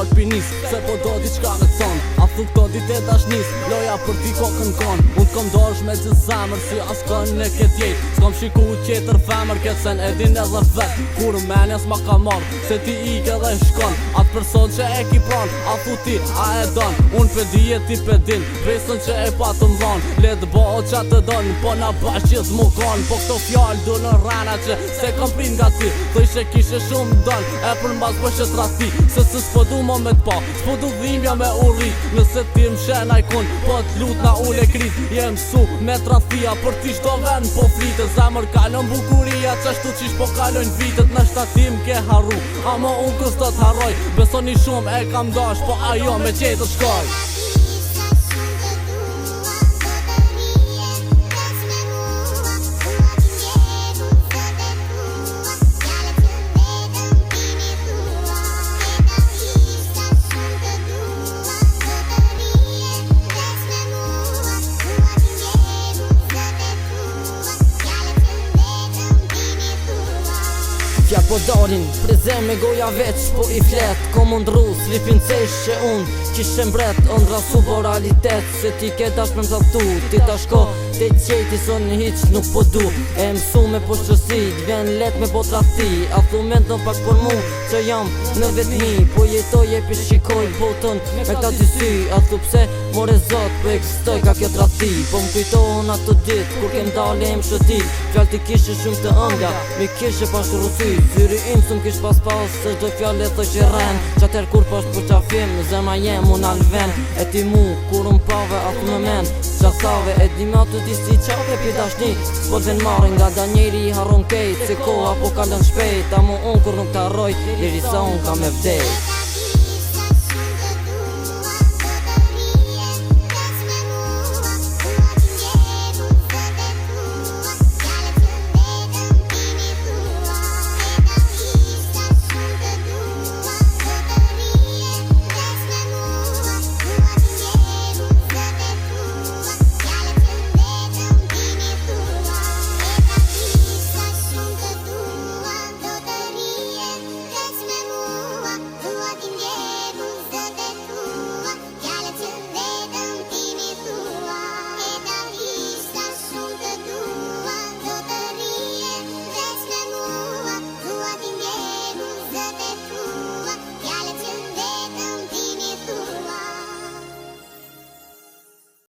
pak pinis, se po do diçka me thon. A thu këto dit e dashnis, loja për ti kokën kon. Unë t'kom dosh me gjithë zemër, si as kën e ket jet. S'kom shiku qetër femër, ket sen e din edhe vet. Kur menja s'ma ka marr, se ti ike dhe shkon. Atë person që e ki pran, a thu ti, a e don. Unë pe dije ti pe din, besën që e pa të mdhan. Le të bëho qa të don, po na bash gjithë mu kon. Po këto fjall du në rana që se kom prin nga ti. Thoj që kishe shumë don, e për mbas po që trati. Se s'po du mo me t'pa, s'po du dhimbja me urrit. Nëse ti m'shen ajkun, po t'lut na ule krit. Jem su me trafia, për ti shdo ven po flitet. Zemër kalon bukuria, qashtu qish po kalon vitet. Në shtatim ke harru, ama unë kës do t'harroj. Besoni shumë e kam dash, po ajo me qetë shkoj. Fja po darin, prezem me goja veç po i flet. Ko mundru, slipin cesh që unë kishe mbret. Ondra su moralitet, se ti ke dash me mzatu. Ti ta shko, te qeti son një hiq nuk po du. E mësu me po qësi, t'vjen let me po trati. A thu mend në pak për mu, që jam në vetmi. Po jetoj e pishikoj botën me ta dy sy. A thu pse, more zot, po eksistoj ka kjo trati. Po m'kujtohon ato dit, kur kem dale e m'shëtit. Fjall ti kishe shumë të ëndja, mi kishe pashtu rusi. Fyri im s'm kish pas, se çdo fjallë e thoj që rren. Qater kur pash për qafim, zemra jem unë alven. E ti mu, kur pave atë më men qasave, e di me atë disi qave pi dashni. S'po t'ven marrin nga da njeri i harron kejt. Se koha po kalën shpejt, a mu unë kur nuk t'arroj, deri sa unë ka me vdejt.